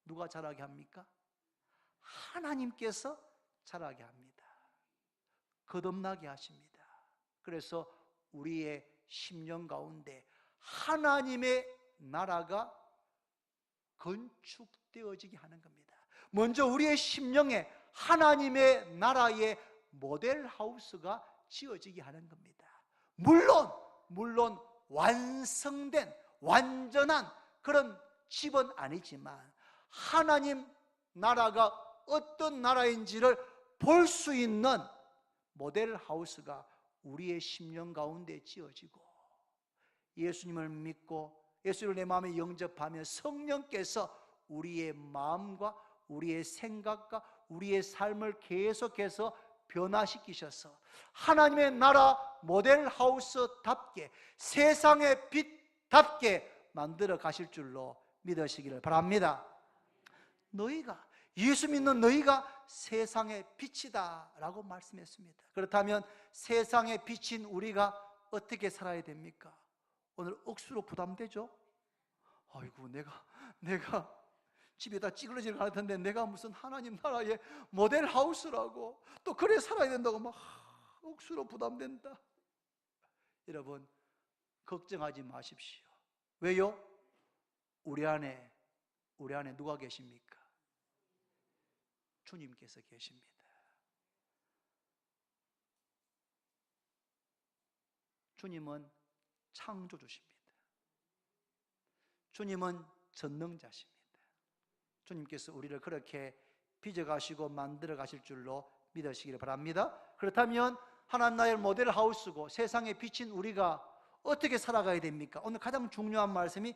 누가 자라게 합니까? 하나님께서 자라게 합니다. 거듭나게 하십니다. 그래서 우리의 심령 가운데 하나님의 나라가 건축되어지게 하는 겁니다. 먼저 우리의 심령에 하나님의 나라의 모델하우스가 지어지게 하는 겁니다. 물론 완성된 완전한 그런 집은 아니지만 하나님 나라가 어떤 나라인지를 볼 수 있는 모델하우스가 우리의 심령 가운데 지어지고, 예수님을 믿고 예수를 내 마음에 영접하면 성령께서 우리의 마음과 우리의 생각과 우리의 삶을 계속해서 변화시키셔서 하나님의 나라 모델하우스답게 세상의 빛답게 만들어 가실 줄로 믿으시기를 바랍니다. 너희가, 예수 믿는 너희가 세상의 빛이다 라고 말씀했습니다. 그렇다면 세상의 빛인 우리가 어떻게 살아야 됩니까? 오늘 억수로 부담되죠? 아이고, 내가 집에다 찌그러지를 할 텐데 내가 무슨 하나님 나라의 모델하우스라고 또 그래 살아야 된다고 막 억수로 부담된다. 여러분, 걱정하지 마십시오. 왜요? 우리 안에 누가 계십니까? 주님께서 계십니다. 주님은 창조주십니다. 주님은 전능자십니다. 주님께서 우리를 그렇게 빚어가시고 만들어 가실 줄로 믿으시기를 바랍니다. 그렇다면 하나님 나라의 모델하우스고 세상에 비친 우리가 어떻게 살아가야 됩니까? 오늘 가장 중요한 말씀이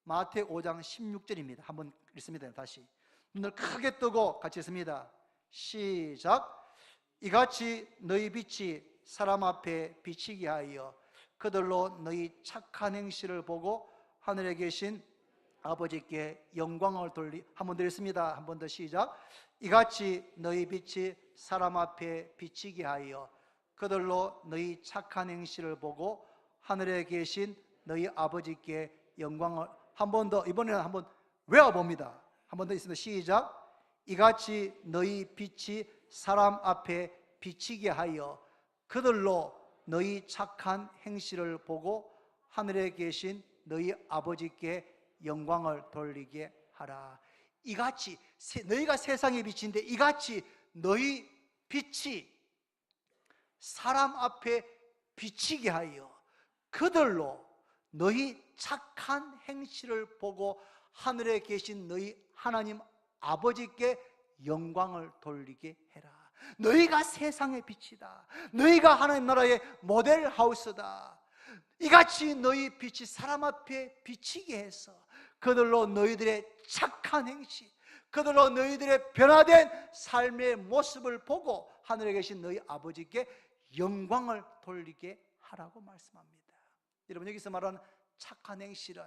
마태오 5장 16절입니다. 한번 읽습니다. 다시 눈을 크게 뜨고 같이 읽습니다. 시작. 이같이 너희 빛이 사람 앞에 비치게 하여 그들로 너희 착한 행실을 보고 하늘에 계신 아버지께 영광을 돌리. 한 번 더 읽습니다. 한 번 더 시작. 이같이 너희 빛이 사람 앞에 비치게 하여 그들로 너희 착한 행실을 보고 하늘에 계신 너희 아버지께 영광을. 한 번 더, 이번에는 한번 외워봅니다. 한 번 더 있습니다. 시작. 이같이 너희 빛이 사람 앞에 비치게 하여 그들로 너희 착한 행실을 보고 하늘에 계신 너희 아버지께 영광을 돌리게 하라. 이같이 너희가 세상의 빛인데 이같이 너희 빛이 사람 앞에 비치게 하여 그들로 너희 착한 행실을 보고 하늘에 계신 너희 하나님 아버지께 영광을 돌리게 해라. 너희가 세상의 빛이다. 너희가 하나님 나라의 모델하우스다. 이같이 너희 빛이 사람 앞에 비치게 해서 그들로 너희들의 착한 행실, 그들로 너희들의 변화된 삶의 모습을 보고 하늘에 계신 너희 아버지께 영광을 돌리게 하라고 말씀합니다. 여러분, 여기서 말하는 착한 행실은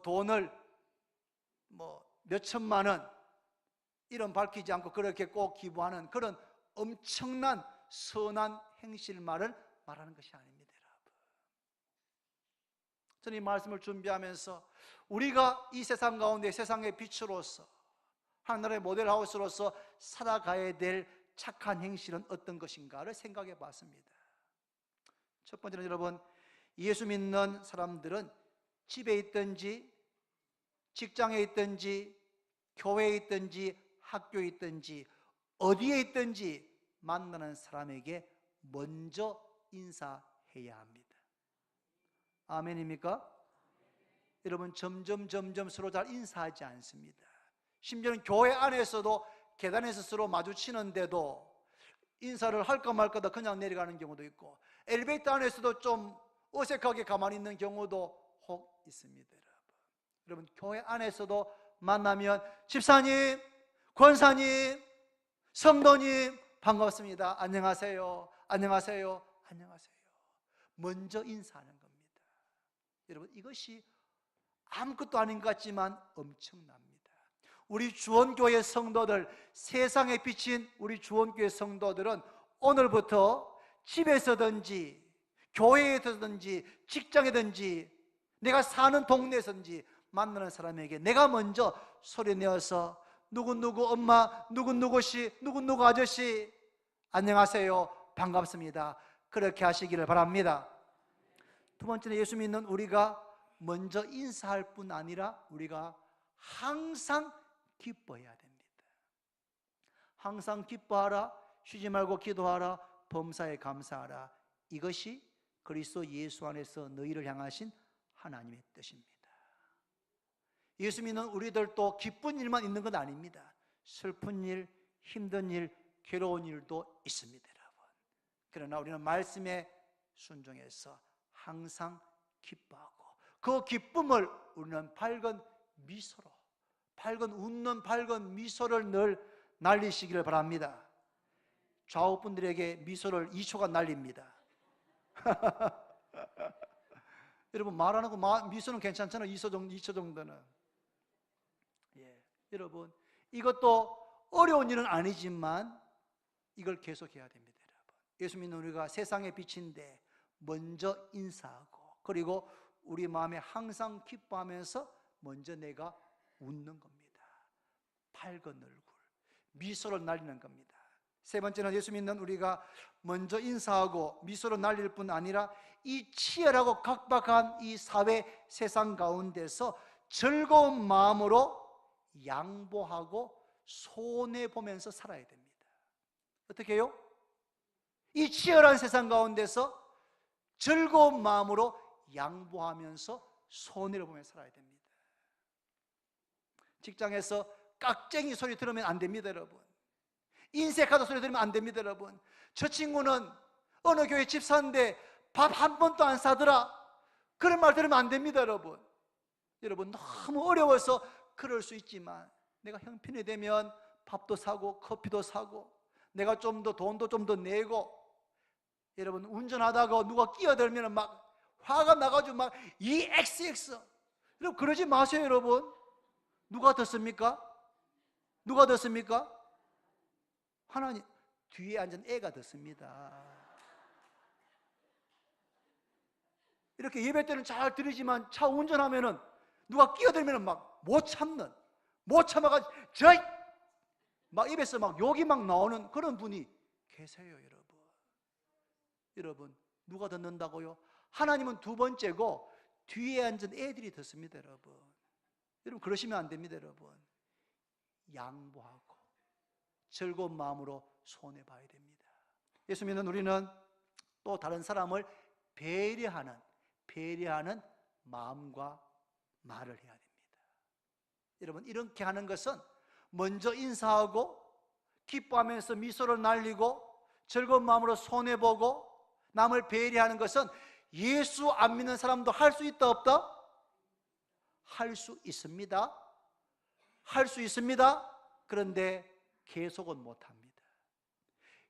돈을 몇천만 원 이런 밝히지 않고 그렇게 꼭 기부하는 그런 엄청난 선한 행실만을 말하는 것이 아닙니다. 저는 이 말씀을 준비하면서 우리가 이 세상 가운데 세상의 빛으로서 하나님의 모델하우스로서 살아가야 될 착한 행실은 어떤 것인가를 생각해 봤습니다. 첫 번째는 여러분, 예수 믿는 사람들은 집에 있든지 직장에 있든지 교회에 있든지 학교에 있든지 어디에 있든지 만나는 사람에게 먼저 인사해야 합니다. 아멘입니까? 여러분, 점점 서로 잘 인사하지 않습니다. 심지어는 교회 안에서도 계단에서 서로 마주치는데도 인사를 할까 말까 다 그냥 내려가는 경우도 있고, 엘리베이터 안에서도 좀 어색하게 가만히 있는 경우도 혹 있습니다. 여러분, 교회 안에서도 만나면 집사님, 권사님, 성도님 반갑습니다. 안녕하세요. 안녕하세요. 안녕하세요. 먼저 인사하는 겁니다. 여러분, 이것이 아무것도 아닌 것 같지만 엄청납니다. 우리 주원교회 성도들, 세상에 비친 우리 주원교회 성도들은 오늘부터 집에서든지 교회에서든지 직장에든지 내가 사는 동네에서든지 만나는 사람에게 내가 먼저 소리내어서 누구누구 엄마, 누구누구 씨, 누구누구 아저씨, 안녕하세요, 반갑습니다. 그렇게 하시기를 바랍니다. 두 번째는 예수 믿는 우리가 먼저 인사할 뿐 아니라 우리가 항상 기뻐해야 됩니다. 항상 기뻐하라, 쉬지 말고 기도하라, 범사에 감사하라. 이것이 그리스도 예수 안에서 너희를 향하신 하나님의 뜻입니다. 예수 믿는 우리들도 기쁜 일만 있는 건 아닙니다. 슬픈 일, 힘든 일, 괴로운 일도 있습니다, 여러분. 그러나 우리는 말씀에 순종해서 항상 기뻐하고 그 기쁨을 우리는 밝은 미소로, 웃는 밝은 미소를 늘 날리시기를 바랍니다. 좌우 분들에게 미소를 2초간 날립니다. 여러분, 말하는 거 미소는 괜찮잖아요. 2초 정도는. 예, 여러분, 이것도 어려운 일은 아니지만 이걸 계속해야 됩니다, 여러분. 예수 믿는 우리가 세상의 빛인데 먼저 인사하고, 그리고 우리 마음에 항상 기뻐하면서 먼저 내가 웃는 겁니다. 밝은 얼굴, 미소를 날리는 겁니다. 세 번째는 예수 믿는 우리가 먼저 인사하고 미소를 날릴 뿐 아니라 이 치열하고 각박한 이 사회 세상 가운데서 즐거운 마음으로 양보하고 손해보면서 살아야 됩니다. 어떻게 해요? 이 치열한 세상 가운데서 즐거운 마음으로 양보하면서 손해를 보면서 살아야 됩니다. 직장에서 깍쟁이 소리 들으면 안 됩니다, 여러분. 인색하다 소리 들으면 안 됩니다, 여러분. 저 친구는 어느 교회 집사인데 밥 한 번도 안 사더라, 그런 말 들으면 안 됩니다, 여러분. 여러분, 너무 어려워서 그럴 수 있지만 내가 형편이 되면 밥도 사고 커피도 사고 내가 좀 더 돈도 좀 더 내고, 여러분, 운전하다가 누가 끼어들면 막 화가 나가지고 막 EXX, 여러분, 그러지 마세요, 여러분. 누가 듣습니까? 누가 듣습니까? 하나님. 뒤에 앉은 애가 듣습니다. 이렇게 예배 때는 잘 들으지만 차 운전하면은 누가 끼어들면은 막 못 참아가지고 막 입에서 막 욕이 막 나오는 그런 분이 계세요, 여러분. 여러분, 누가 듣는다고요? 하나님은 두 번째고 뒤에 앉은 애들이 듣습니다, 여러분. 여러분, 그러시면 안 됩니다, 여러분. 양보하고 즐거운 마음으로 손해봐야 됩니다. 예수 믿는 우리는 또 다른 사람을 배려하는 마음과 말을 해야 됩니다. 여러분, 이렇게 하는 것은 먼저 인사하고 기뻐하면서 미소를 날리고 즐거운 마음으로 손해보고 남을 배려하는 것은 예수 안 믿는 사람도 할 수 있다 없다? 할 수 있습니다. 할 수 있습니다. 그런데 계속은 못합니다.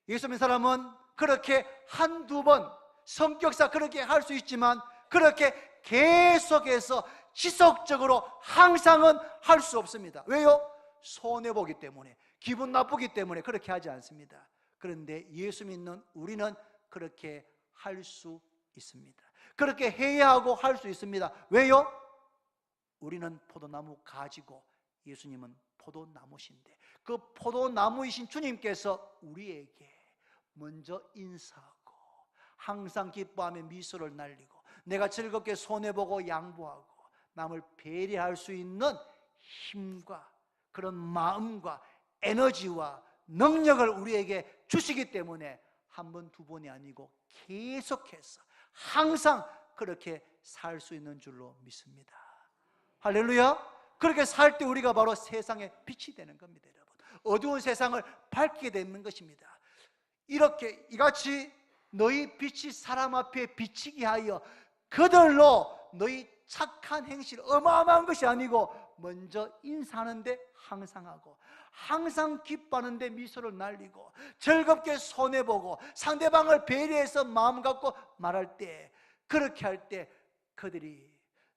예수 믿는 사람은 그렇게 한두 번 성격상 그렇게 할 수 있지만 그렇게 계속해서 지속적으로 항상은 할 수 없습니다. 왜요? 손해보기 때문에, 기분 나쁘기 때문에 그렇게 하지 않습니다. 그런데 예수 믿는 우리는 그렇게 할 수 있습니다. 그렇게 해야 하고 할 수 있습니다. 왜요? 우리는 포도나무 가지고 예수님은 포도나무신데 그 포도나무이신 주님께서 우리에게 먼저 인사하고 항상 기뻐하며 미소를 날리고 내가 즐겁게 손해보고 양보하고 남을 배려할 수 있는 힘과 그런 마음과 에너지와 능력을 우리에게 주시기 때문에 한 번, 두 번이 아니고 계속해서 항상 그렇게 살 수 있는 줄로 믿습니다. 할렐루야. 그렇게 살 때 우리가 바로 세상의 빛이 되는 겁니다, 여러분. 어두운 세상을 밝히게 되는 것입니다. 이렇게 이같이 너희 빛이 사람 앞에 비치게 하여 그들로 너희 착한 행실, 어마어마한 것이 아니고 먼저 인사하는데 항상 하고 항상 기뻐하는데 미소를 날리고 즐겁게 손해보고 상대방을 배려해서 마음 갖고 말할 때, 그렇게 할 때 그들이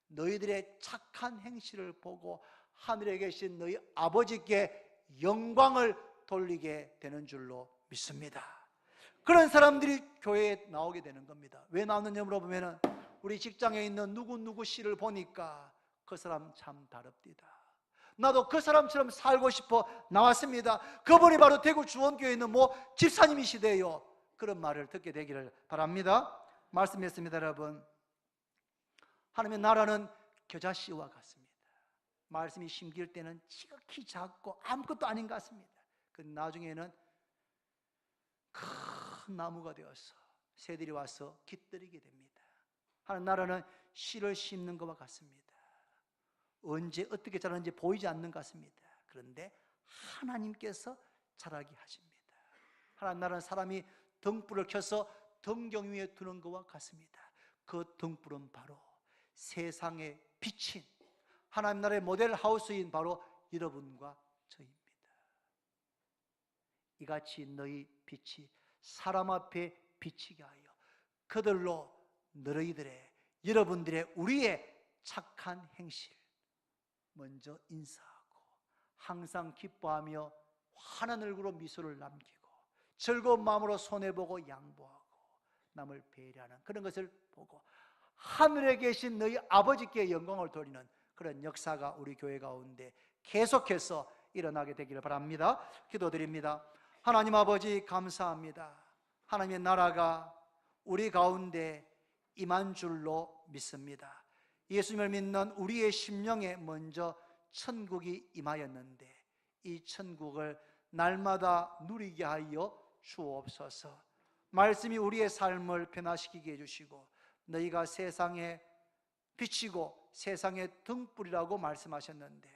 너희들의 착한 행실을 보고 하늘에 계신 너희 아버지께 영광을 돌리게 되는 줄로 믿습니다. 그런 사람들이 교회에 나오게 되는 겁니다. 왜 나오느냐 물어보면 우리 직장에 있는 누구누구 씨를 보니까 그 사람 참 다릅디다. 나도 그 사람처럼 살고 싶어 나왔습니다. 그분이 바로 대구 주원교회에 있는 집사님이시대요. 그런 말을 듣게 되기를 바랍니다. 말씀했습니다. 여러분, 하나님의 나라는 겨자씨와 같습니다. 말씀이 심길 때는 지극히 작고 아무것도 아닌 것 같습니다. 그 나중에는 큰 나무가 되어서 새들이 와서 깃들이게 됩니다. 하나님 나라는 씨를 심는 것과 같습니다. 언제 어떻게 자라는지 보이지 않는 것 같습니다. 그런데 하나님께서 자라게 하십니다. 하나님 나라는 사람이 등불을 켜서 등경 위에 두는 것과 같습니다. 그 등불은 바로 세상의 빛인 하나님 나라의 모델 하우스인 바로 여러분과 저입니다. 이같이 너희 빛이 사람 앞에 비치게 하여 그들로 너희들의 여러분들의 우리의 착한 행실 먼저 인사하고 항상 기뻐하며 환한 얼굴로 미소를 남기고 즐거운 마음으로 손해보고 양보하고 남을 배려하는 그런 것을 보고 하늘에 계신 너희 아버지께 영광을 돌리는 그런 역사가 우리 교회 가운데 계속해서 일어나게 되기를 바랍니다. 기도드립니다. 하나님 아버지 감사합니다. 하나님의 나라가 우리 가운데 임한 줄로 믿습니다. 예수님을 믿는 우리의 심령에 먼저 천국이 임하였는데 이 천국을 날마다 누리게 하여 주옵소서. 말씀이 우리의 삶을 변화시키게 해주시고 너희가 세상에 비치고 세상의 등불이라고 말씀하셨는데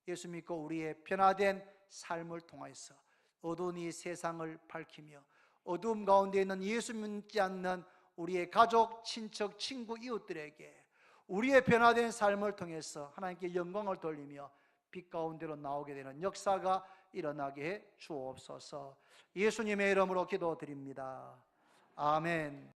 예수 믿고 우리의 변화된 삶을 통해서 어두운 이 세상을 밝히며 어두움 가운데 있는 예수 믿지 않는 우리의 가족, 친척, 친구, 이웃들에게 우리의 변화된 삶을 통해서 하나님께 영광을 돌리며 빛 가운데로 나오게 되는 역사가 일어나게 해 주옵소서. 예수님의 이름으로 기도드립니다. 아멘.